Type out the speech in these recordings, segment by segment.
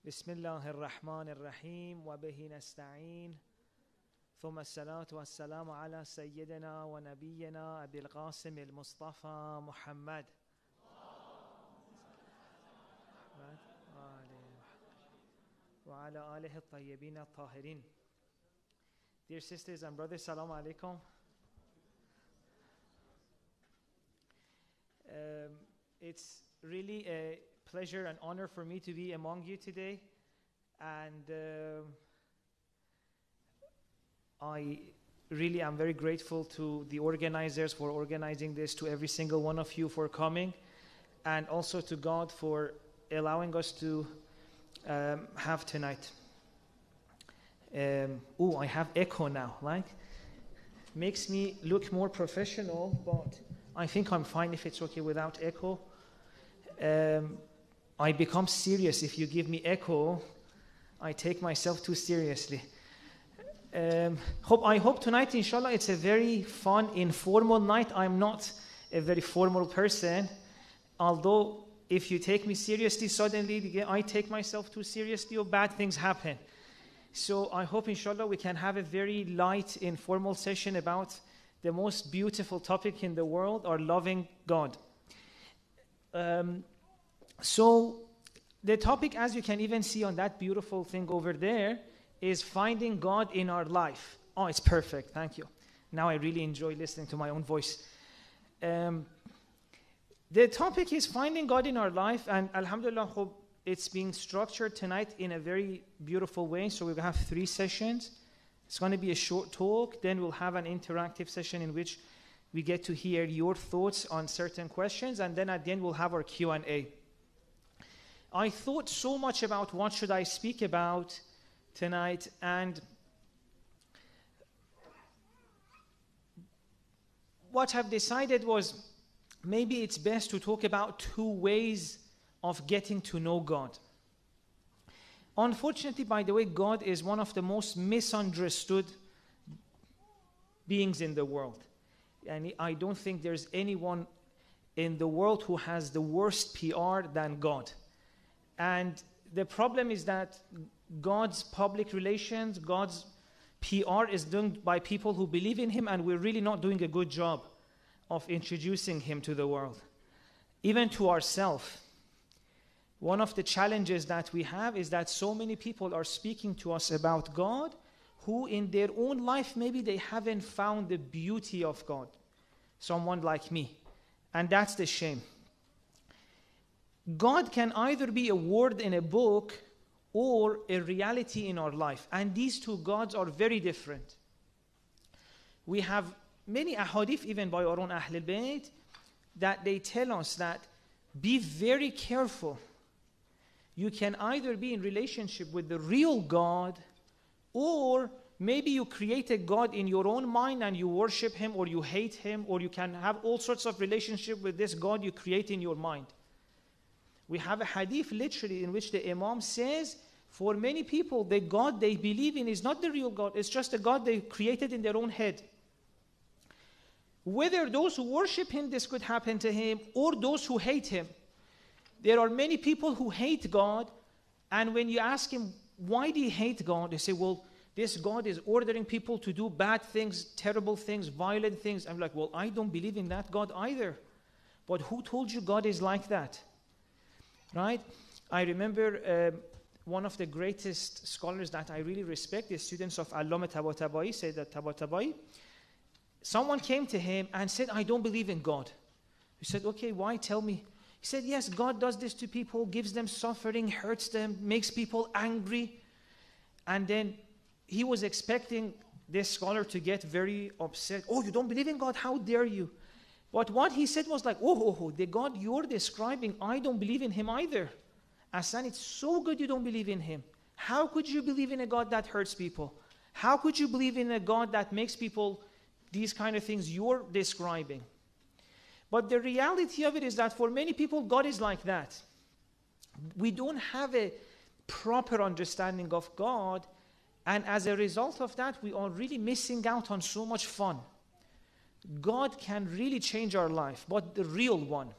بسم الله الرحمن الرحيم وبه نستعين ثم الصلاة والسلام على سيدنا ونبينا أبي القاسم المصطفى محمد وعلى آله الطيبين الطاهرين. Dear sisters and brothers, Assalamu alaikum. It's really a pleasure and honor for me to be among you today, and I really am very grateful to the organizers for organizing this, to every single one of you for coming, and also to God for allowing us to have tonight. I have echo now, makes me look more professional, but I think I'm fine if it's okay without echo. I become serious if you give me echo. I take myself too seriously. I hope tonight, inshallah, it's a very fun, informal night. I'm not a very formal person, although if you take me seriously, suddenly I take myself too seriously or bad things happen. So I hope, inshallah, we can have a very light, informal session about the most beautiful topic in the world, our loving God. So the topic, as you can even see on that beautiful thing over there, is finding God in our life. Oh, it's perfect. Thank you. Now I really enjoy listening to my own voice. The topic is finding God in our life, and alhamdulillah, it's being structured tonight in a very beautiful way. So we'll have 3 sessions. It's going to be a short talk. Then we'll have an interactive session in which we get to hear your thoughts on certain questions. And then at the end, we'll have our Q&A. I thought so much about what should I speak about tonight. And what I've decided was maybe it's best to talk about 2 ways of getting to know God. Unfortunately, by the way, God is one of the most misunderstood beings in the world. And I don't think there's anyone in the world who has the worst PR than God. And the problem is that God's public relations, God's PR is done by people who believe in Him, and we're really not doing a good job of introducing Him to the world, even to ourselves. One of the challenges that we have is that so many people are speaking to us about God who in their own life maybe they haven't found the beauty of God. Someone like me. And that's the shame. God can either be a word in a book or a reality in our life. And these 2 gods are very different. We have many ahadith, even by our own Ahlalbait, that they tell us that be very careful. You can either be in relationship with the real God, or maybe you create a God in your own mind and you worship Him or you hate Him, or you can have all sorts of relationship with this God you create in your mind. We have a hadith literally in which the Imam says, for many people, the God they believe in is not the real God, it's just a God they created in their own head. Whether those who worship Him, this could happen to Him, or those who hate Him. There are many people who hate God, and when you ask him, why do you hate God? They say, well, this God is ordering people to do bad things, terrible things, violent things. I'm like, well, I don't believe in that God either. But who told you God is like that? Right? I remember one of the greatest scholars that I really respect, the students of Allama Tabatabai, said that Tabatabai, someone came to him and said, I don't believe in God. He said, okay, why? Tell me. He said, yes, God does this to people, gives them suffering, hurts them, makes people angry. And then he was expecting this scholar to get very upset. Oh, you don't believe in God? How dare you? But what he said was like, the God you're describing, I don't believe in Him either. Asan, it's so good you don't believe in Him. How could you believe in a God that hurts people? How could you believe in a God that makes people these kind of things you're describing? But the reality of it is that for many people, God is like that. We don't have a proper understanding of God, and as a result of that, we are really missing out on so much fun. God can really change our life, but the real one.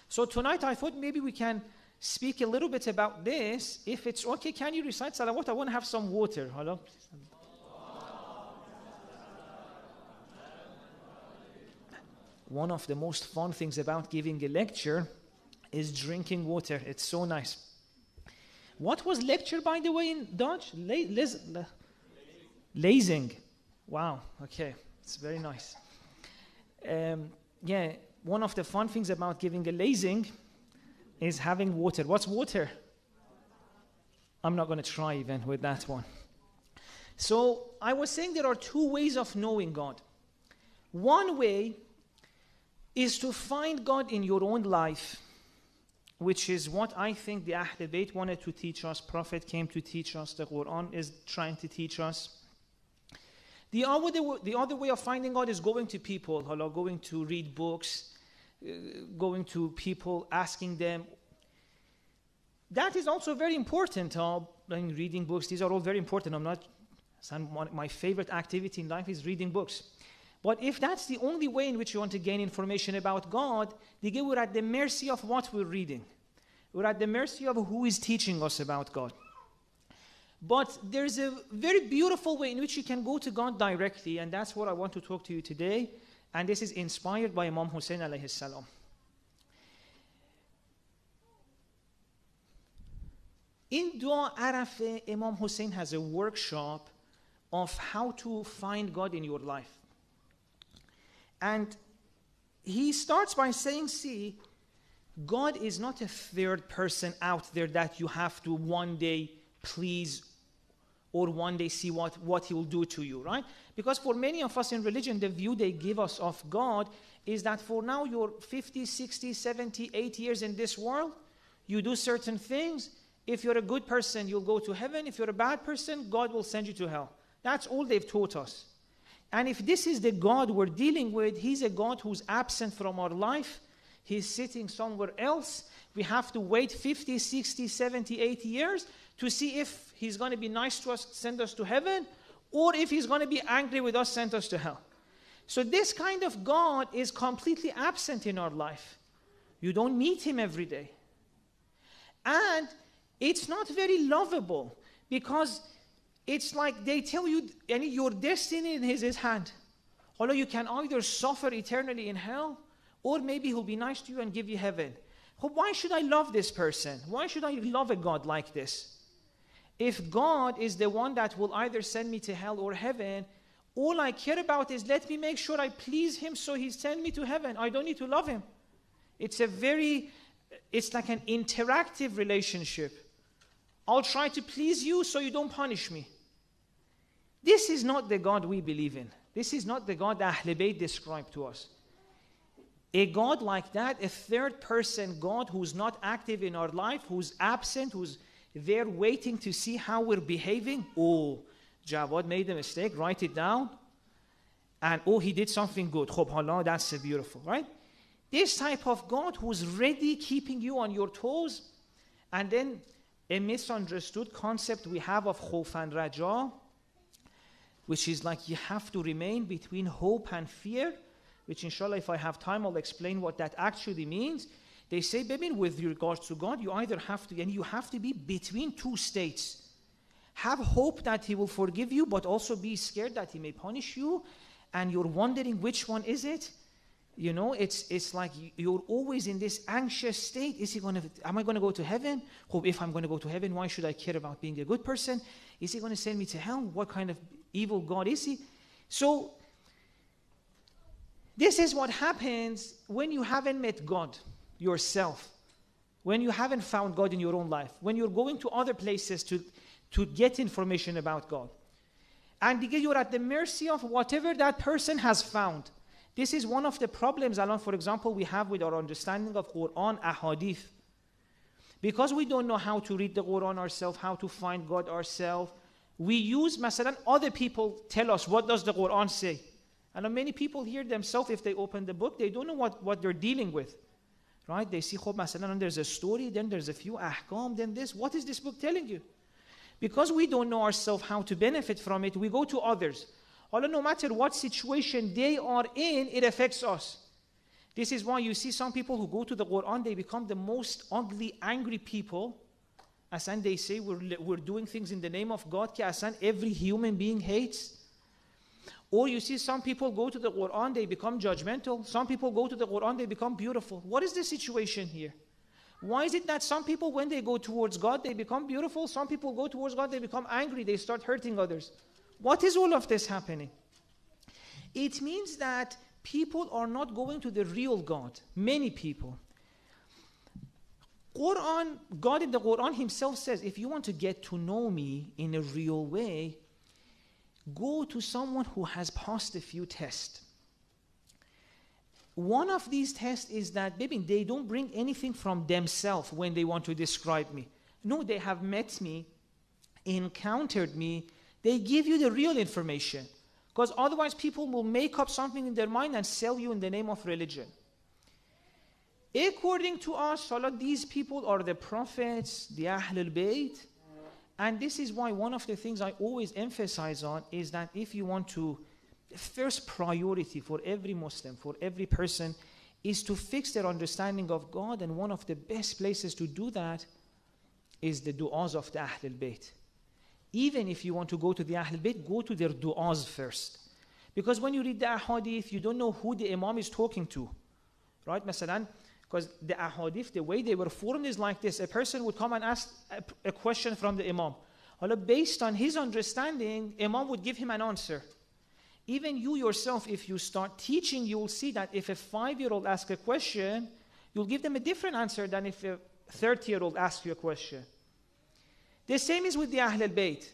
So tonight I thought maybe we can speak a little bit about this. If it's okay, can you recite salawat? I want to have some water. Hello? One of the most fun things about giving a lecture is drinking water. It's so nice. What was lecture, by the way, in Dutch? Lezing. Wow, okay. It's very nice. Yeah, one of the fun things about giving a lezing is having water. What's water? I'm not going to try even with that one. So I was saying there are two ways of knowing God. One way is to find God in your own life, which is what I think the Ahlalbait wanted to teach us, Prophet came to teach us, the Quran is trying to teach us. The other way of finding God is going to people, going to read books, going to people, asking them. That is also very important. Reading books, these are all very important. My favorite activity in life is reading books. But if that's the only way in which you want to gain information about God, then we're at the mercy of what we're reading. We're at the mercy of who is teaching us about God. But there's a very beautiful way in which you can go to God directly, and that's what I want to talk to you today. And this is inspired by Imam Hussein alayhi salam. In Dua Arafah, Imam Hussein has a workshop of how to find God in your life. And he starts by saying, see, God is not a third person out there that you have to one day please or one day see what he will do to you, right? Because for many of us in religion, the view they give us of God is that for now you're 50, 60, 70, 80 years in this world, you do certain things. If you're a good person, you'll go to heaven. If you're a bad person, God will send you to hell. That's all they've taught us. And if this is the God we're dealing with, he's a God who's absent from our life. He's sitting somewhere else. We have to wait 50, 60, 70, 80 years to see if he's going to be nice to us, send us to heaven, or if he's going to be angry with us, send us to hell. So this kind of God is completely absent in our life. You don't meet him every day. And it's not very lovable, because it's like they tell you, your destiny in his hand. Although you can either suffer eternally in hell, or maybe he'll be nice to you and give you heaven. Why should I love this person? Why should I love a God like this? If God is the one that will either send me to hell or heaven, all I care about is let me make sure I please him so he sends me to heaven. I don't need to love him. It's like an interactive relationship. I'll try to please you so you don't punish me. This is not the God we believe in. This is not the God that Ahlalbait described to us. A God like that, a third person God who's not active in our life, who's absent, who's there waiting to see how we're behaving. Oh, Javad made a mistake, write it down. And oh, he did something good. That's beautiful, right? This type of God who's ready keeping you on your toes. And then a misunderstood concept we have of khawf and raja, which is like you have to remain between hope and fear, which inshallah if I have time I'll explain what that actually means. They say, baby, with regards to God, you either have to, and you have to be between two states. Have hope that he will forgive you, but also be scared that he may punish you, and you're wondering which one is it. You know, it's like you're always in this anxious state. Am I going to go to heaven? If I'm going to go to heaven, why should I care about being a good person? Is he going to send me to hell? What kind of evil God is he? So, this is what happens when you haven't met God yourself, when you haven't found God in your own life, when you're going to other places to get information about God. And you're at the mercy of whatever that person has found. This is one of the problems, for example, we have with our understanding of Quran, ahadith. Because we don't know how to read the Quran ourselves, how to find God ourselves, we use, masalan, other people tell us, what does the Quran say? And many people here themselves, if they open the book, they don't know what they're dealing with. Right? They see, masalan, there's a story, then there's a few ahkam, then this. What is this book telling you? Because we don't know ourselves how to benefit from it, we go to others. Although no matter what situation they are in, it affects us. This is why you see some people who go to the Quran, they become the most ugly, angry people. Asan they say we're doing things in the name of God, ki asan every human being hates. Or you see some people go to the Quran, they become judgmental. Some people go to the Quran, they become beautiful. What is the situation here? Why is it that some people, when they go towards God, they become beautiful? Some people go towards God, they become angry, they start hurting others. What is all of this happening? It means that people are not going to the real God. Many people. God in the Quran himself says, if you want to get to know me in a real way, go to someone who has passed a few tests. One of these tests is that maybe they don't bring anything from themselves when they want to describe me. No, they have met me, encountered me. They give you the real information. Because otherwise people will make up something in their mind and sell you in the name of religion. According to us, these people are the prophets, the Ahlalbait. And this is why one of the things I always emphasize on is that if you want to, the first priority for every Muslim, for every person, is to fix their understanding of God. And one of the best places to do that is the du'as of the Ahlalbait. Even if you want to go to the Ahlalbait, go to their du'as first. Because when you read the ahadith, you don't know who the imam is talking to. Right? Masalan, because the ahadith, the way they were formed is like this. A person would come and ask a question from the imam. Based on his understanding, imam would give him an answer. Even you yourself, if you start teaching, you will see that if a 5-year-old asks a question, you'll give them a different answer than if a 30-year-old asks you a question. The same is with the Ahlalbait.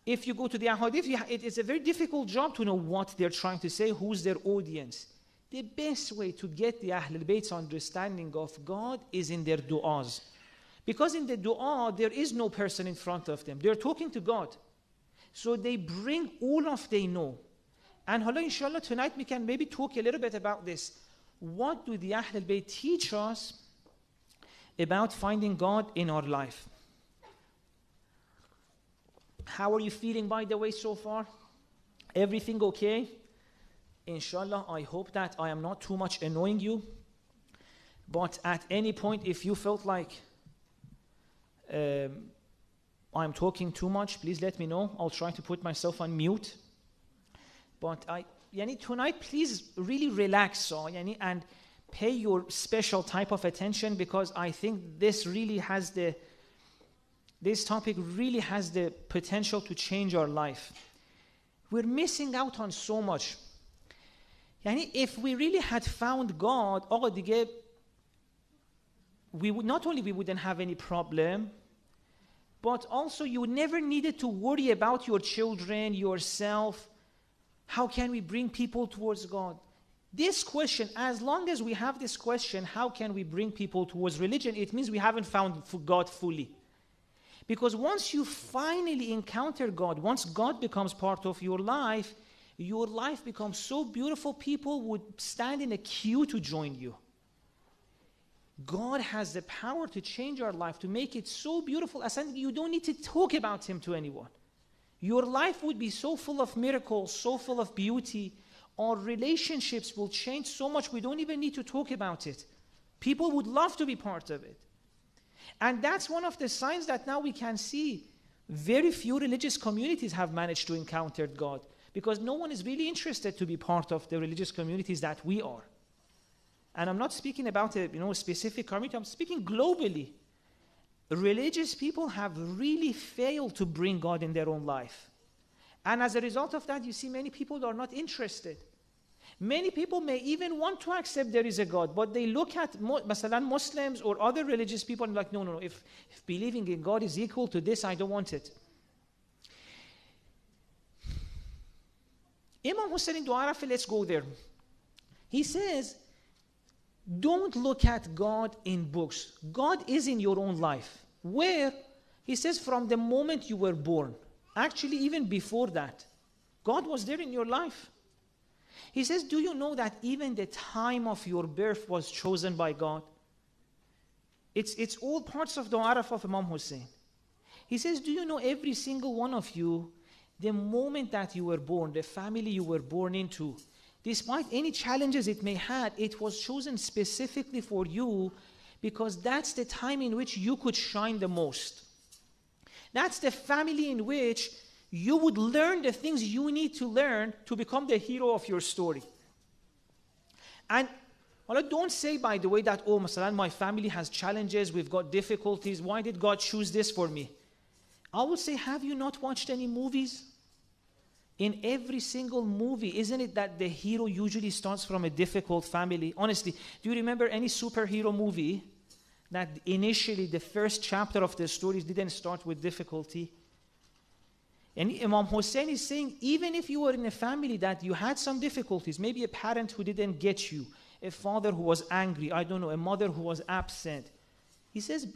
If you go to the ahadith, it is a very difficult job to know what they're trying to say, who's their audience. The best way to get the Ahlalbait's understanding of God is in their du'as. Because in the du'a, there is no person in front of them. They're talking to God. So they bring all of they know. And inshallah, tonight we can maybe talk a little bit about this. What do the Ahlalbait teach us about finding God in our life? How are you feeling, by the way, so far? Everything okay? Inshallah, I hope that I am not too much annoying you. But at any point, if you felt like I'm talking too much, please let me know. I'll try to put myself on mute. But tonight, please really relax and pay your special type of attention, because I think this topic really has the potential to change our life. We're missing out on so much. If we really had found God, we wouldn't have any problem, but also you never needed to worry about your children, yourself. How can we bring people towards God? This question, as long as we have this question, how can we bring people towards religion? It means we haven't found God fully. Because once you finally encounter God, once God becomes part of your life becomes so beautiful, people would stand in a queue to join you. God has the power to change our life, to make it so beautiful, as you don't need to talk about Him to anyone. Your life would be so full of miracles, so full of beauty. Our relationships will change so much, we don't even need to talk about it. People would love to be part of it. And that's one of the signs that now we can see very few religious communities have managed to encounter God, because no one is really interested to be part of the religious communities that we are. And I'm not speaking about a specific community, I'm speaking globally. Religious people have really failed to bring God in their own life. And as a result of that, you see many people are not interested. Many people may even want to accept there is a God, but they look at Muslims or other religious people and like, no, if believing in God is equal to this, I don't want it. Imam Hussein in Dua Rafi, let's go there. He says, don't look at God in books. God is in your own life. Where? He says, from the moment you were born. Actually, even before that, God was there in your life. He says, do you know that even the time of your birth was chosen by God? It's all parts of the Araf of Imam Hussein. He says, do you know every single one of you, the moment that you were born, the family you were born into, despite any challenges it may have, it was chosen specifically for you because that's the time in which you could shine the most. That's the family in which you would learn the things you need to learn to become the hero of your story. And don't say, by the way, that, oh, Masalan, my family has challenges, we've got difficulties, why did God choose this for me? I would say, have you not watched any movies? In every single movie, isn't it that the hero usually starts from a difficult family? Honestly, do you remember any superhero movie that initially the first chapter of the stories didn't start with difficulty? And Imam Hussein is saying, even if you were in a family that you had some difficulties, maybe a parent who didn't get you, a father who was angry, I don't know, a mother who was absent. He says,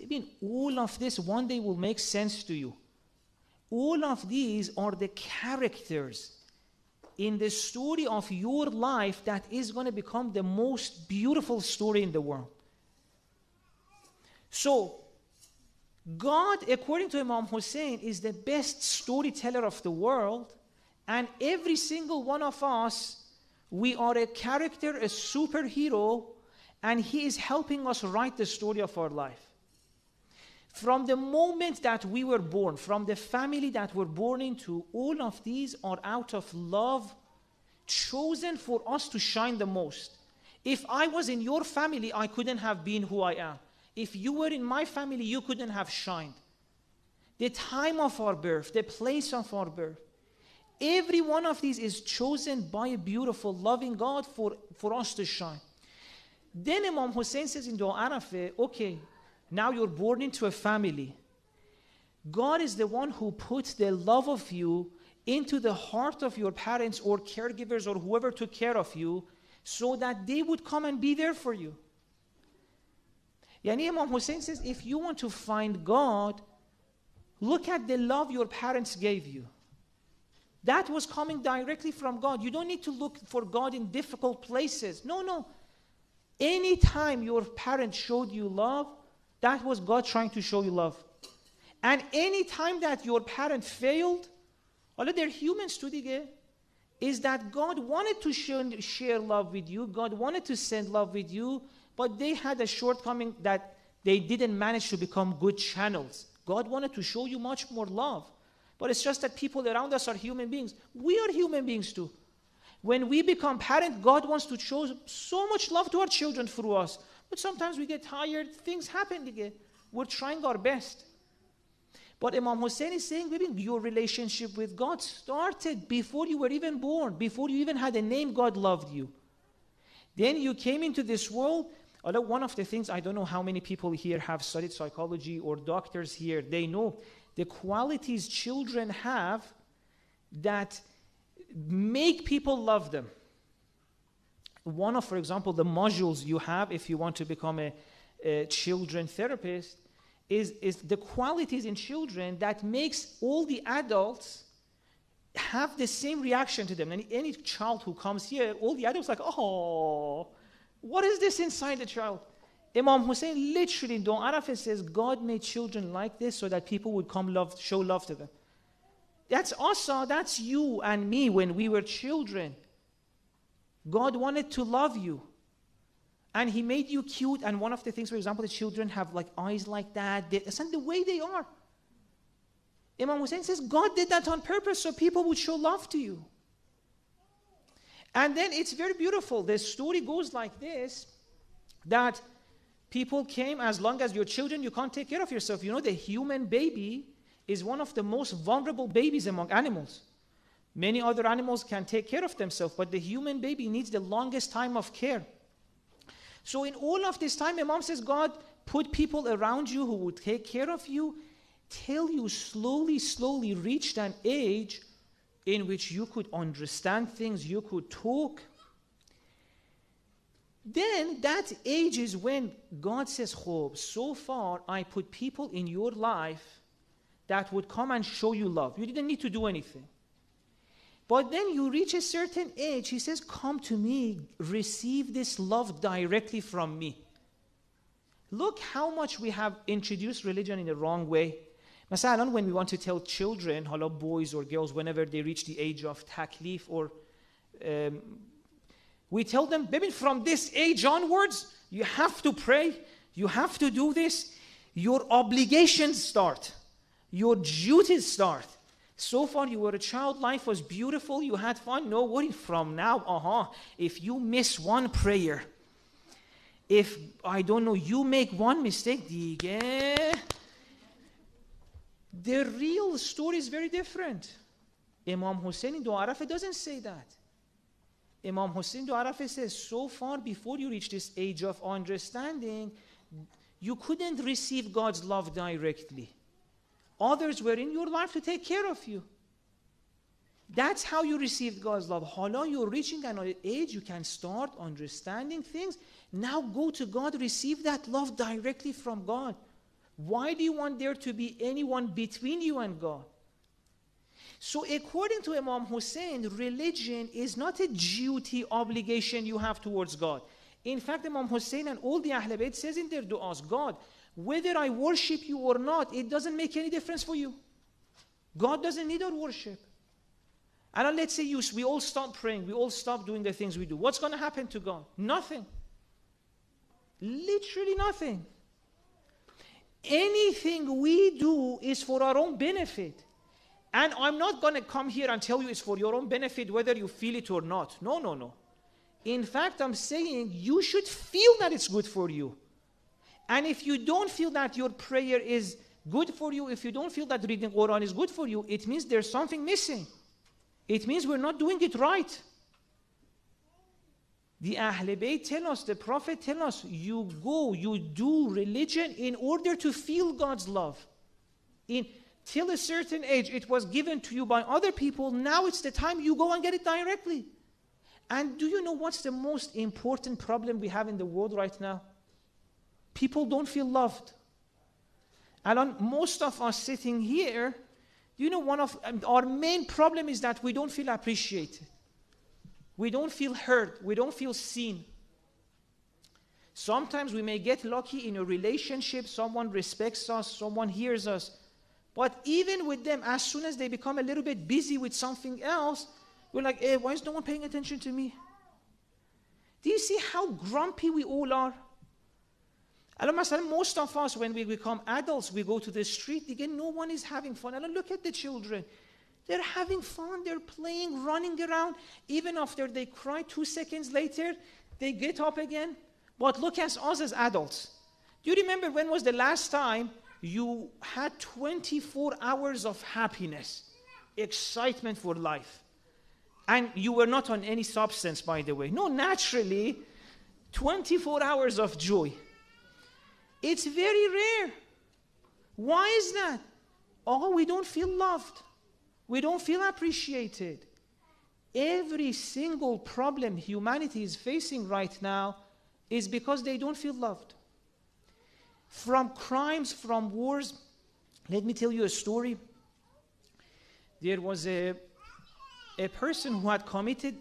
all of this one day will make sense to you. All of these are the characters in the story of your life that is going to become the most beautiful story in the world. So, God, according to Imam Hussein, is the best storyteller of the world, and every single one of us, we are a character, a superhero, and He is helping us write the story of our life. From the moment that we were born, from the family that we're born into, all of these are out of love, chosen for us to shine the most. If I was in your family, I couldn't have been who I am. If you were in my family, you couldn't have shined. The time of our birth, the place of our birth, every one of these is chosen by a beautiful, loving God for us to shine. Then Imam Hussein says in Dua Arafah, okay, now you're born into a family. God is the one who puts the love of you into the heart of your parents or caregivers or whoever took care of you so that they would come and be there for you. Yani Imam Hussein says, if you want to find God, look at the love your parents gave you. That was coming directly from God. You don't need to look for God in difficult places. No. Anytime your parents showed you love, that was God trying to show you love. And any time that your parent failed, although they're humans too, is that God wanted to share love with you, God wanted to send love with you, but they had a shortcoming that they didn't manage to become good channels. God wanted to show you much more love. But it's just that people around us are human beings. We are human beings too. When we become parents, God wants to show so much love to our children through us. But sometimes we get tired, things happen again. We're trying our best. But Imam Hussein is saying, maybe your relationship with God started before you were even born, before you even had a name, God loved you. Then you came into this world. Although one of the things, I don't know how many people here have studied psychology or doctors here, they know the qualities children have that make people love them. One of, for example, the modules you have if you want to become a children therapist is the qualities in children that makes all the adults have the same reaction to them. And any child who comes here, all the adults are like, oh, what is this inside the child? Imam Hussein literally in Dua Arafah says, God made children like this so that people would come show love to them. That's us, that's you and me when we were children. God wanted to love you. And He made you cute. And one of the things, for example, the children have like eyes like that. That's not the way they are. Imam Hussein says, God did that on purpose so people would show love to you. And then it's very beautiful. The story goes like this, that people came, as long as you're children, you can't take care of yourself. You know, the human baby is one of the most vulnerable babies among animals. Many other animals can take care of themselves, but the human baby needs the longest time of care. So in all of this time, Imam says, God put people around you who would take care of you till you slowly reached an age in which you could understand things, you could talk. Then that age is when God says, Khob, so far I put people in your life that would come and show you love. You didn't need to do anything. But then you reach a certain age, He says, come to me, receive this love directly from me. Look how much we have introduced religion in the wrong way. Masalan, when we want to tell children, boys or girls, whenever they reach the age of taklif or We tell them, baby, from this age onwards, you have to pray, you have to do this. Your obligations start. Your duties start. So far you were a child, life was beautiful, you had fun. No worry, from now, if you miss one prayer, if, I don't know, you make one mistake, the real story is very different. Imam Hussein in Dua Arafah doesn't say that. Imam Hussein Dua Arafah says, so far before you reach this age of understanding, you couldn't receive God's love directly. Others were in your life to take care of you. That's how you received God's love. Hala, you're reaching an age, you can start understanding things. Now go to God, receive that love directly from God. Why do you want there to be anyone between you and God? So according to Imam Hussein, religion is not a duty, obligation you have towards God. In fact, Imam Hussein and all the Ahlalbait says in their du'as, God, whether I worship you or not, it doesn't make any difference for you. God doesn't need our worship. And let's say we all stop praying, we all stop doing the things we do. What's going to happen to God? Nothing. Literally nothing. Anything we do is for our own benefit. And I'm not going to come here and tell you it's for your own benefit whether you feel it or not. No, no, no. In fact, I'm saying you should feel that it's good for you. And if you don't feel that your prayer is good for you, if you don't feel that reading Quran is good for you, it means there's something missing. It means we're not doing it right. The Ahlalbait tell us, the Prophet tell us, you go, you do religion in order to feel God's love. Till a certain age, it was given to you by other people. Now it's the time you go and get it directly. And do you know what's the most important problem we have in the world right now? People don't feel loved. And most of us sitting here, you know, one of our main problem is that we don't feel appreciated. We don't feel heard. We don't feel seen. Sometimes we may get lucky in a relationship. Someone respects us. Someone hears us. But even with them, as soon as they become a little bit busy with something else, we're like, hey, why is no one paying attention to me? Do you see how grumpy we all are? Most of us, when we become adults, we go to the street, again, no one is having fun. Look at the children. They're having fun, they're playing, running around. Even after they cry, 2 seconds later, they get up again. But look at us as adults. Do you remember when was the last time you had 24 hours of happiness, excitement for life? And you were not on any substance, by the way. No, naturally, 24 hours of joy. It's very rare. Why is that? Oh, we don't feel loved. We don't feel appreciated. Every single problem humanity is facing right now is because they don't feel loved. From crimes, from wars, let me tell you a story. There was a person who had committed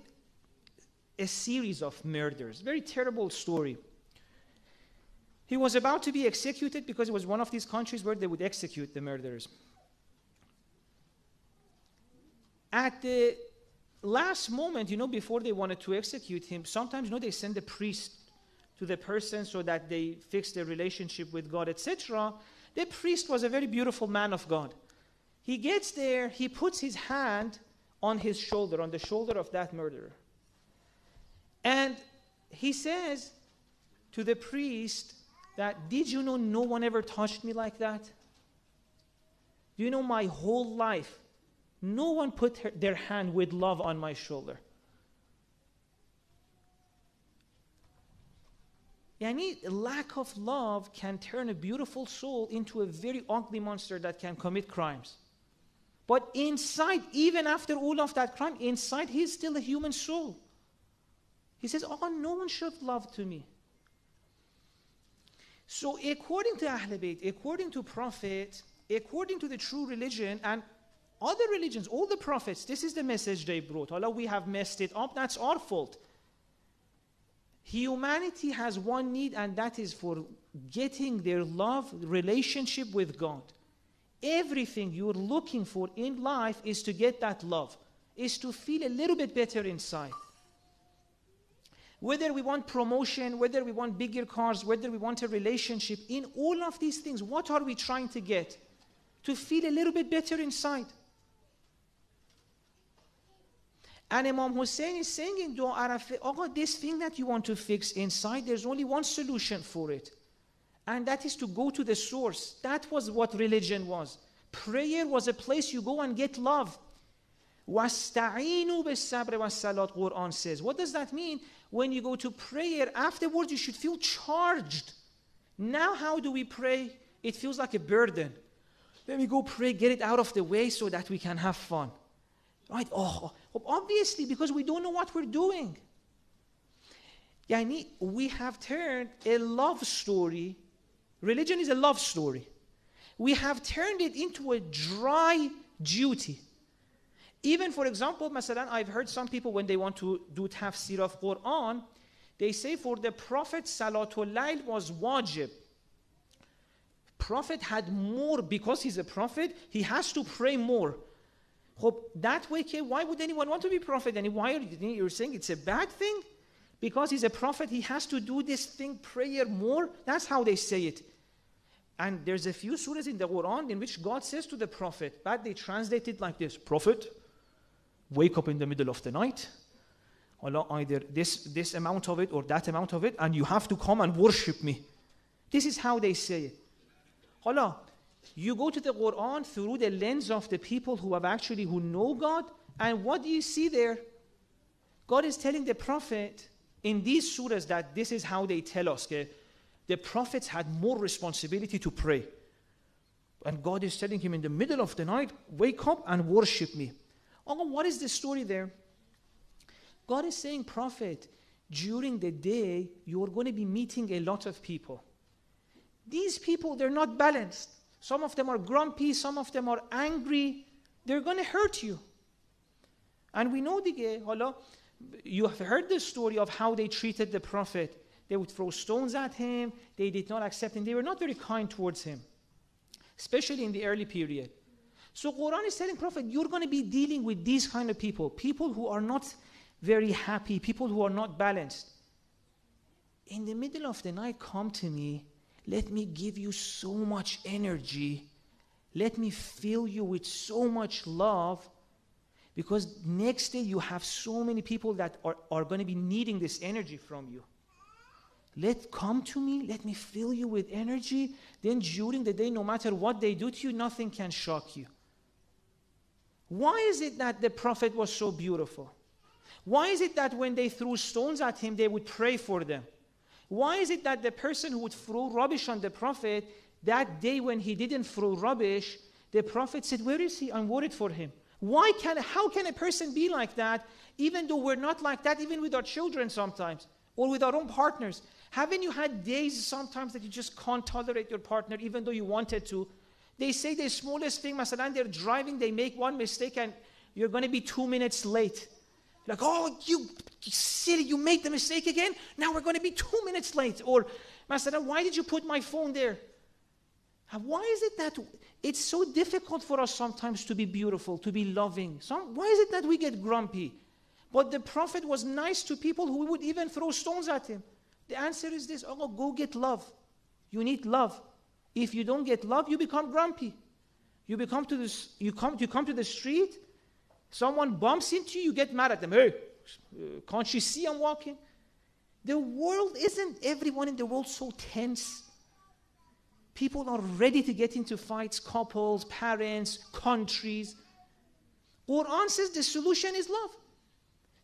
a series of murders. Very terrible story. He was about to be executed because it was one of these countries where they would execute the murderers. At the last moment, before they wanted to execute him, sometimes, they send a priest to the person so that they fix their relationship with God, etc. The priest was a very beautiful man of God. He gets there, he puts his hand on his shoulder, on the shoulder of that murderer. And he says to the priest that, did you know no one ever touched me like that? Do you know my whole life, no one put their hand with love on my shoulder? Yani, lack of love can turn a beautiful soul into a very ugly monster that can commit crimes. But inside, even after all of that crime, inside he's still a human soul. He says, oh, no one showed love to me. So according to Ahlalbait, according to Prophet, according to the true religion and other religions, all the prophets, this is the message they brought. Allah, we have messed it up, that's our fault. Humanity has one need, and that is for getting their love, relationship with God. Everything you're looking for in life is to get that love, is to feel a little bit better inside. whether we want promotion, whether we want bigger cars, whether we want a relationship, in all of these things, what are we trying to get? To feel a little bit better inside. And Imam Hussein is saying in Dua Arafah, oh, this thing that you want to fix inside, there's only one solution for it. And that is to go to the source. That was what religion was. Prayer was a place you go and get love. وَاسْتَعِينُوا بِالصَّبْرِ وَالصَّلَاةِ, Quran says. What does that mean? When you go to prayer, afterwards you should feel charged. Now how do we pray? It feels like a burden. Let me go pray, get it out of the way so that we can have fun. Right? Oh, obviously, because we don't know what we're doing. Yani, we have turned a love story. Religion is a love story. We have turned it into a dry duty. Even, for example, Masalan, I've heard some people when they want to do tafsir of Quran, they say for the Prophet, Salatul Layl was wajib. Prophet had more, because he's a prophet, he has to pray more. That way, why would anyone want to be prophet? And why are you saying it's a bad thing? Because he's a prophet, he has to do this thing, prayer more. That's how they say it. And there's a few surahs in the Quran in which God says to the prophet, but they translate it like this: Prophet, wake up in the middle of the night, Allah, either this amount of it or that amount of it, and you have to come and worship me. This is how they say it. Allah, you go to the Quran through the lens of the people who know God, and what do you see there? God is telling the Prophet in these surahs that this is how they tell us. Okay? The prophets had more responsibility to pray. And God is telling him in the middle of the night, wake up and worship me. Oh, what is the story there? God is saying, Prophet, during the day, you're going to be meeting a lot of people. These people, they're not balanced. Some of them are grumpy, some of them are angry. They're going to hurt you. And we know, you have heard the story of how they treated the Prophet. They would throw stones at him. They did not accept him. They were not very kind towards him, especially in the early period. So Quran is telling Prophet, you're going to be dealing with these kind of people, people who are not very happy, people who are not balanced. In the middle of the night, come to me. Let me give you so much energy. Let me fill you with so much love, because next day you have so many people that are going to be needing this energy from you. Come to me, let me fill you with energy. Then during the day, no matter what they do to you, nothing can shock you. Why is it that the Prophet was so beautiful? Why is it that when they threw stones at him, they would pray for them? Why is it that the person who would throw rubbish on the Prophet, that day when he didn't throw rubbish, the Prophet said, where is he? I'm worried for him. How can a person be like that, even though we're not like that, even with our children sometimes, or with our own partners? Haven't you had days sometimes that you just can't tolerate your partner, even though you wanted to? They say the smallest thing, Masalan, they're driving, they make one mistake, and you're going to be 2 minutes late. Like, oh, you silly, you made the mistake again? Now we're going to be 2 minutes late. Or, Masalan, why did you put my phone there? Why is it that it's so difficult for us sometimes to be beautiful, to be loving? Why is it that we get grumpy? But the Prophet was nice to people who would even throw stones at him. The answer is this: oh, go get love. You need love. If you don't get love, you become grumpy. You come to the street, someone bumps into you, you get mad at them. Hey, can't you see I'm walking? The world, isn't everyone in the world so tense? People are ready to get into fights, couples, parents, countries. Quran says the solution is love.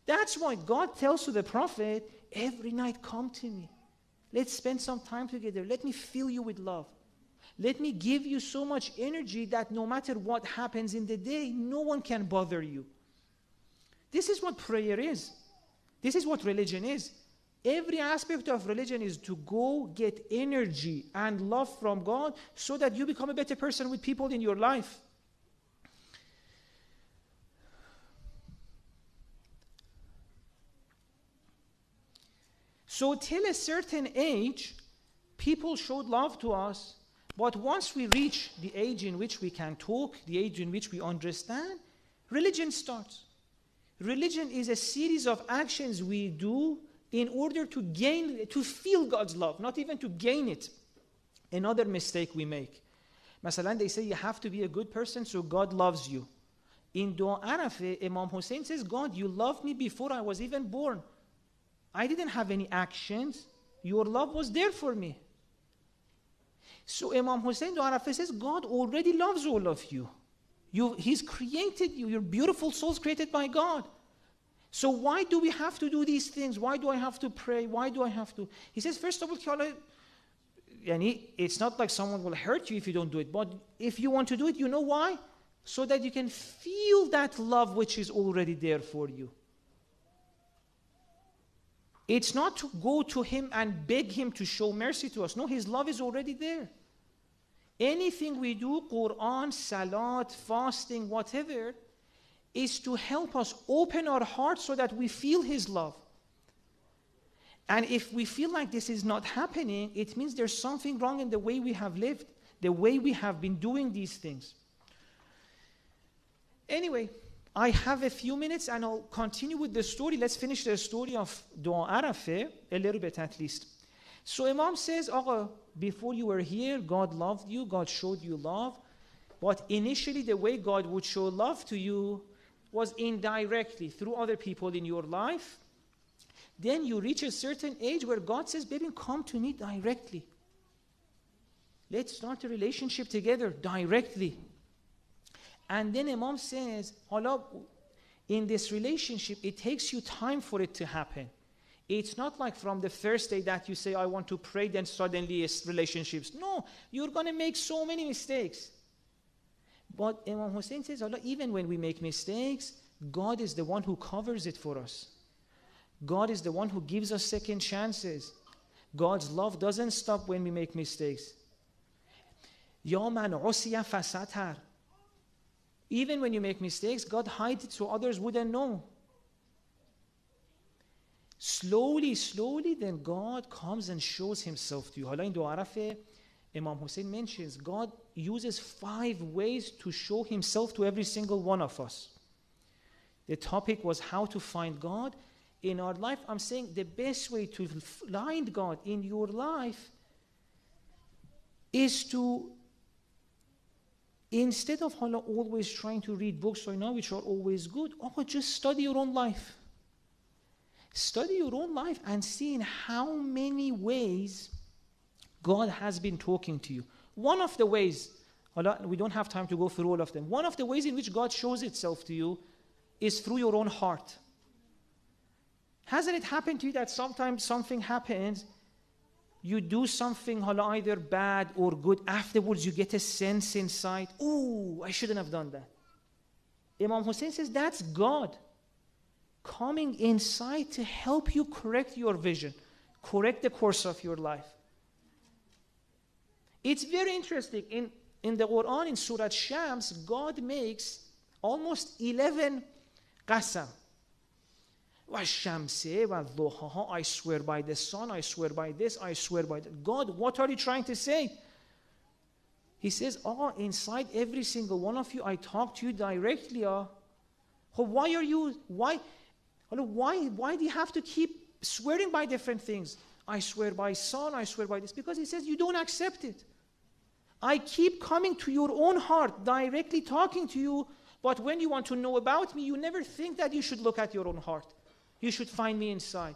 That's why God tells to the Prophet, every night come to me. Let's spend some time together. Let me fill you with love. Let me give you so much energy that no matter what happens in the day, no one can bother you. This is what prayer is. This is what religion is. Every aspect of religion is to go get energy and love from God so that you become a better person with people in your life. So till a certain age, people showed love to us, but once we reach the age in which we can talk, the age in which we understand, religion starts. Religion is a series of actions we do in order to feel God's love, not even to gain it. Another mistake we make. Masalan, they say you have to be a good person so God loves you. In Dua Arafah, Imam Hussein says, God, you loved me before I was even born. I didn't have any actions. Your love was there for me. So Imam Hussein Dua Arafah says, God already loves all of you. He's created you. You're beautiful souls created by God. So why do we have to do these things? Why do I have to pray? Why do I have to? He says, first of all, it's not like someone will hurt you if you don't do it. But if you want to do it, you know why? So that you can feel that love which is already there for you. It's not to go to him and beg him to show mercy to us. No, his love is already there. Anything we do, Quran, Salat, fasting, whatever, is to help us open our hearts so that we feel his love. And if we feel like this is not happening, it means there's something wrong in the way we have lived, the way we have been doing these things. Anyway, I have a few minutes and I'll continue with the story. Let's finish the story of Dua Arafah, a little bit at least. So Imam says, before you were here, God loved you, God showed you love. But initially the way God would show love to you was indirectly through other people in your life. Then you reach a certain age where God says, baby, come to me directly. Let's start a relationship together directly. And then Imam says, in this relationship, it takes you time for it to happen. It's not like from the first day that you say, I want to pray, then suddenly it's relationships. No, you're going to make so many mistakes. But Imam Hussein says, even when we make mistakes, God is the one who covers it for us. God is the one who gives us second chances. God's love doesn't stop when we make mistakes. Ya man usiya fasatar. Even when you make mistakes, God hides it so others wouldn't know. Slowly, then God comes and shows himself to you. In Dua Arafah, Imam Hussein mentions God uses 5 ways to show himself to every single one of us. The topic was how to find God in our life. I'm saying the best way to find God in your life is to, instead of always trying to read books right now, which are always good, just study your own life. Study your own life and see in how many ways God has been talking to you. One of the ways, we don't have time to go through all of them. One of the ways in which God shows itself to you is through your own heart. Hasn't it happened to you that sometimes something happens, you do something either bad or good, afterwards you get a sense inside, I shouldn't have done that. Imam Hussein says that's God coming inside to help you correct your vision, correct the course of your life. It's very interesting. In the Quran, in Surah Shams, God makes almost 11 qasam. I swear by the sun, I swear by this, I swear by that. God, what are you trying to say? He says, inside every single one of you, I talk to you directly. Why do you have to keep swearing by different things? I swear by sun, I swear by this. Because he says you don't accept it. I keep coming to your own heart, directly talking to you, but when you want to know about me, you never think that you should look at your own heart. You should find me inside.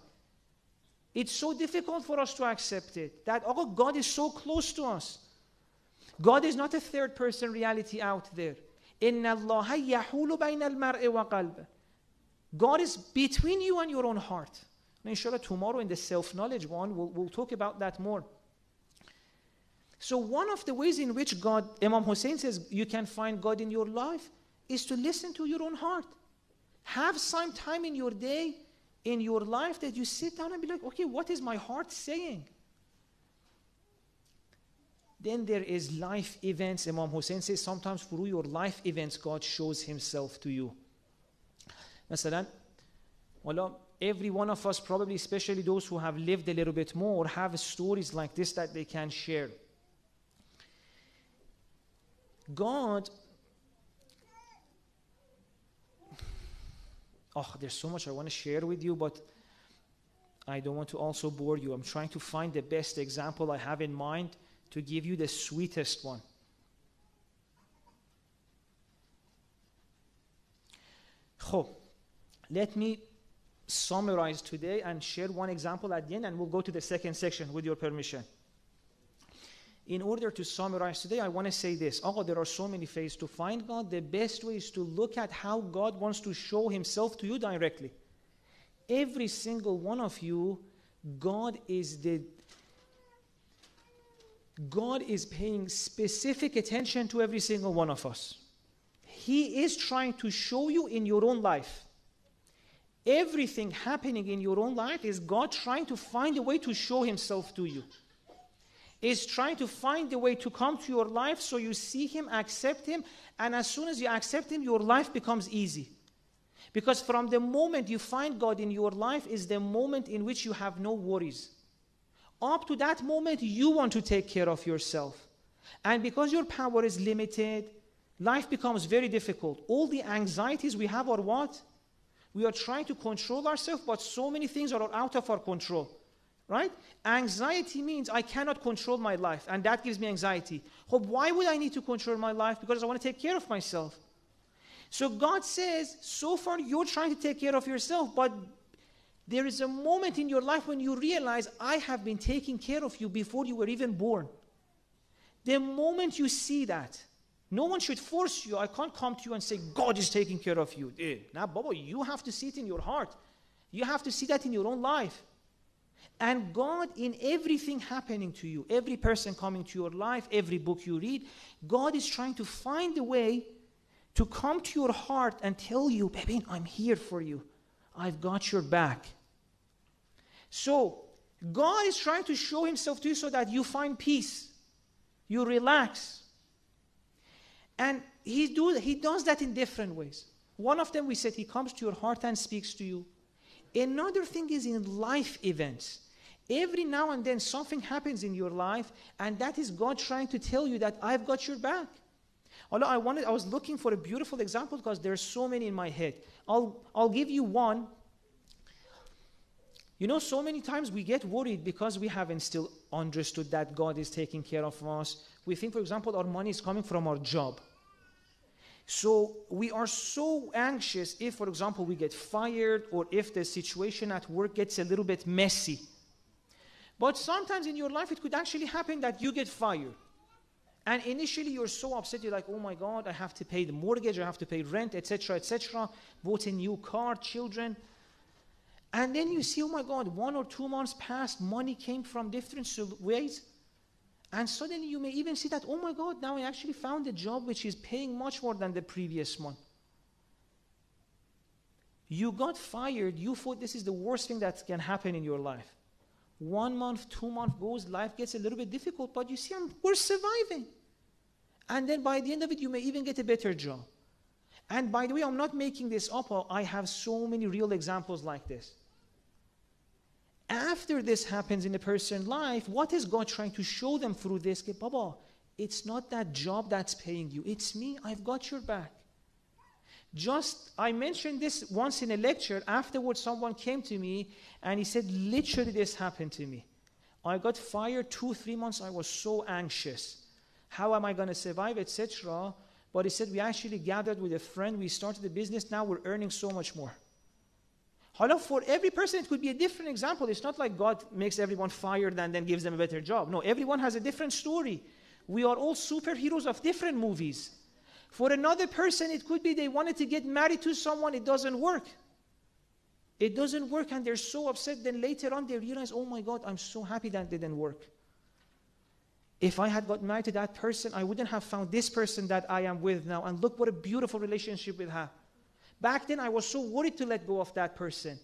It's so difficult for us to accept it, that God is so close to us. God is not a third person reality out there. إِنَّ اللَّهَ يَحُولُ بَيْنَ الْمَرْءِ وَقَلْبِ. God is between you and your own heart. And inshallah, tomorrow in the self-knowledge one, we'll talk about that more. So one of the ways in which Imam Hussein says you can find God in your life is to listen to your own heart. Have some time in your day, in your life, that you sit down and be like, what is my heart saying? Then there is life events. Imam Hussein says sometimes through your life events, God shows himself to you. Masalan, every one of us, probably especially those who have lived a little bit more, have stories like this that they can share. God, there's so much I want to share with you, but I don't want to also bore you. I'm trying to find the best example I have in mind to give you the sweetest one. Let me summarize today and share one example at the end, and we'll go to the second section with your permission. In order to summarize today, I want to say this. There are so many ways to find God. The best way is to look at how God wants to show himself to you directly. Every single one of you, God is paying specific attention to every single one of us. He is trying to show you in your own life. Everything happening in your own life is God trying to find a way to show himself to you. Is trying to find a way to come to your life so you see him, accept him, and as soon as you accept him, your life becomes easy. Because from the moment you find God in your life is the moment in which you have no worries. Up to that moment, you want to take care of yourself. And because your power is limited, life becomes very difficult. All the anxieties we have are what? We are trying to control ourselves, but so many things are out of our control. Right? Anxiety means I cannot control my life, and that gives me anxiety. Why would I need to control my life? Because I want to take care of myself. So God says, so far you're trying to take care of yourself, but there is a moment in your life when you realize I have been taking care of you before you were even born. The moment you see that, no one should force you. I can't come to you and say, God is taking care of you. Now, Baba, you have to see it in your heart. You have to see that in your own life. And God, in everything happening to you, every person coming to your life, every book you read, God is trying to find a way to come to your heart and tell you, baby, I'm here for you. I've got your back. So, God is trying to show himself to you so that you find peace. You relax. And he does that in different ways. One of them, we said, he comes to your heart and speaks to you. Another thing is in life events. Every now and then something happens in your life, and that is God trying to tell you that I've got your back. Although I was looking for a beautiful example because there's so many in my head. I'll give you one. You know, so many times we get worried because we haven't still understood that God is taking care of us. We think, for example, our money is coming from our job. So we are so anxious if, for example, we get fired or if the situation at work gets a little bit messy. But sometimes in your life it could actually happen that you get fired. And initially you're so upset, you're like, oh my God, I have to pay the mortgage, I have to pay rent, etc., etc., bought a new car, children. And then you see, oh my God, 1 or 2 months passed, money came from different ways. And suddenly you may even see that, oh my God, now I actually found a job which is paying much more than the previous one. You got fired, you thought this is the worst thing that can happen in your life. 1 month, 2 months goes, life gets a little bit difficult, but you see, we're surviving. And then by the end of it, you may even get a better job. And by the way, I'm not making this up. I have so many real examples like this. After this happens in a person's life, what is God trying to show them through this? Baba, it's not that job that's paying you. It's me. I've got your back. I mentioned this once in a lecture. Afterwards, someone came to me and he said, literally this happened to me. I got fired 2-3 months. I was so anxious. How am I going to survive, etc. But he said, we actually gathered with a friend. We started a business. Now we're earning so much more. However, for every person, it could be a different example. It's not like God makes everyone fired and then gives them a better job. No, everyone has a different story. We are all superheroes of different movies. For another person, it could be they wanted to get married to someone. It doesn't work. It doesn't work, and they're so upset. Then later on, they realize, oh my God, I'm so happy that didn't work. If I had got married to that person, I wouldn't have found this person that I am with now. And look what a beautiful relationship we have. Back then, I was so worried to let go of that person.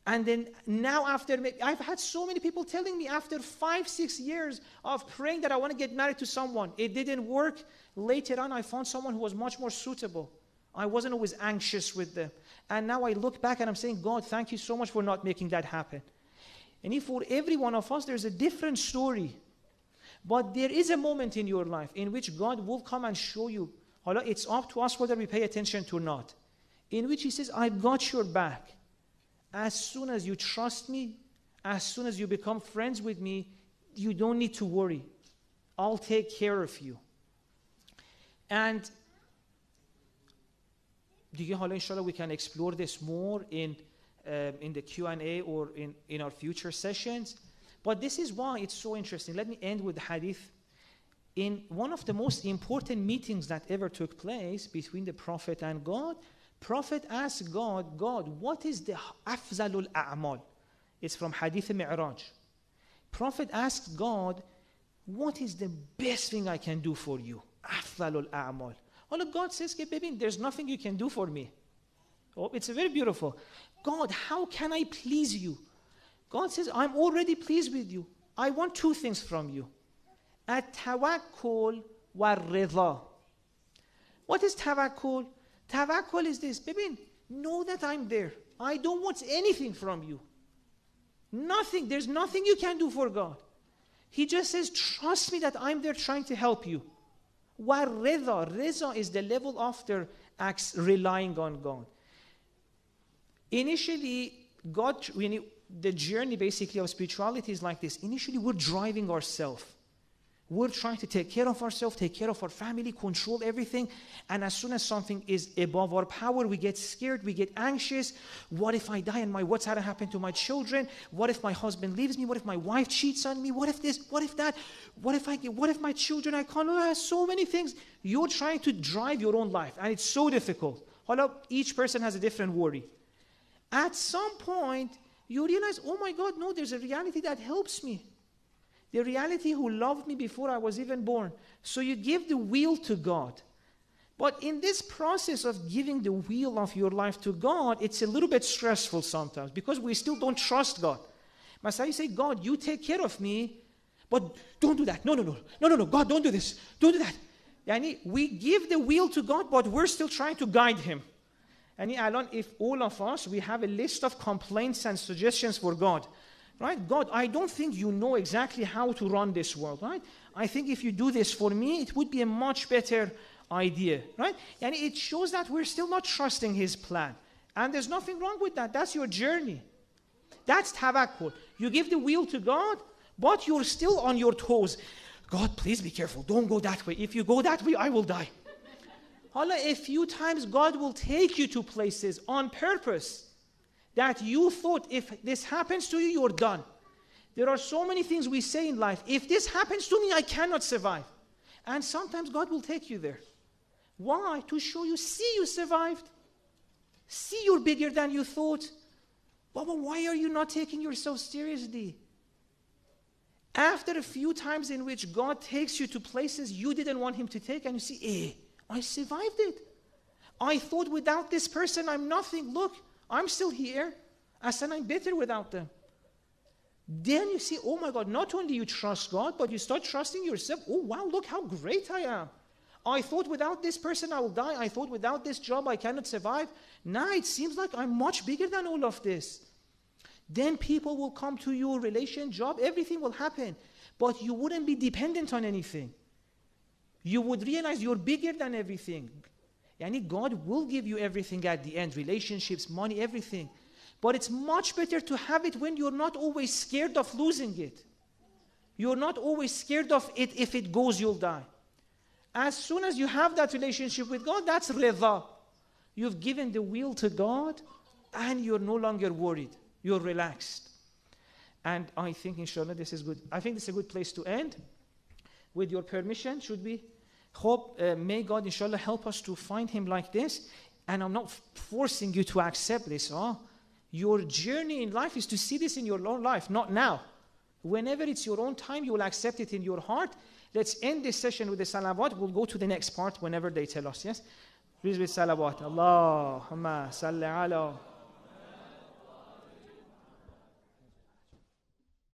And then now I've had so many people telling me after 5-6 years of praying that I want to get married to someone, it didn't work. Later on, I found someone who was much more suitable. I wasn't always anxious with them. And now I look back and I'm saying, God, thank you so much for not making that happen. And if for every one of us, there's a different story. But there is a moment in your life in which God will come and show you. It's up to us whether we pay attention to or not. In which he says, I've got your back. as soon as you trust me, as soon as you become friends with me, you don't need to worry. I'll take care of you. And inshallah, we can explore this more in the Q&A or in our future sessions. But this is why it's so interesting. Let me end with the hadith. In one of the most important meetings that ever took place between the Prophet and God, Prophet asked God, what is the afzalul a'mal? It's from Hadith Mi'raj. Prophet asked God, what is the best thing I can do for you? Afzalul a'mal. Allah, God says, there's nothing you can do for me. Oh, it's very beautiful. God, how can I please you? God says, I'm already pleased with you. I want two things from you. At-tawakkul wa-ridha. What is tawakkul? Tawakkul is this. Know that I'm there. I don't want anything from you. Nothing. There's nothing you can do for God. He just says, trust me that I'm there trying to help you. Wa-ridha. Ridha is the level after acts relying on God. Initially, the journey basically of spirituality is like this. Initially, we're driving ourselves. We're trying to take care of ourselves, take care of our family, control everything. And as soon as something is above our power, we get scared, we get anxious. What if I die and what's going to happen to my children? What if my husband leaves me? What if my wife cheats on me? What if this? What if that? What if my children, I can't? Oh, so many things. You're trying to drive your own life, and it's so difficult. Each person has a different worry. At some point, you realize, oh my God, no, there's a reality that helps me. The reality who loved me before I was even born. So you give the wheel to God. But in this process of giving the wheel of your life to God, it's a little bit stressful sometimes because we still don't trust God. Masai, you say, God, you take care of me, but don't do that. No, God, don't do this. Don't do that. Yani, we give the wheel to God, but we're still trying to guide Him. And if all of us, we have a list of complaints and suggestions for God, right? God, I don't think you know exactly how to run this world, right? I think if you do this for me, it would be a much better idea, right? And it shows that we're still not trusting His plan. And there's nothing wrong with that. That's your journey. That's tawakkul. You give the wheel to God, but you're still on your toes. God, please be careful. Don't go that way. If you go that way, I will die. Allah, a few times God will take you to places on purpose that you thought if this happens to you, you're done. There are so many things we say in life. If this happens to me, I cannot survive. And sometimes God will take you there. Why? To show you, see, you survived. See, you're bigger than you thought. Baba, why are you not taking yourself seriously? After a few times in which God takes you to places you didn't want Him to take, and you see, I survived it. I thought without this person I'm nothing. Look, I'm still here. I said I'm better without them. Then you see, oh my God, not only you trust God, but you start trusting yourself. Oh wow, look how great I am. I thought without this person I will die. I thought without this job I cannot survive. Now it seems like I'm much bigger than all of this. Then people will come to you, relation, job, everything will happen. But you wouldn't be dependent on anything. You would realize you're bigger than everything. Yani God will give you everything at the end, relationships, money, everything. But it's much better to have it when you're not always scared of losing it. You're not always scared of it. If it goes, you'll die. As soon as you have that relationship with God, that's ridha. You've given the wheel to God and you're no longer worried. You're relaxed. And I think, inshallah, this is good. I think this is a good place to end. With your permission, should we? Hope, may God, inshallah, help us to find Him like this. And I'm not forcing you to accept this. Your journey in life is to see this in your own life, not now. Whenever it's your own time, you will accept it in your heart. Let's end this session with the salawat. We'll go to the next part whenever they tell us, yes? Please with salawat. Allahumma salli ala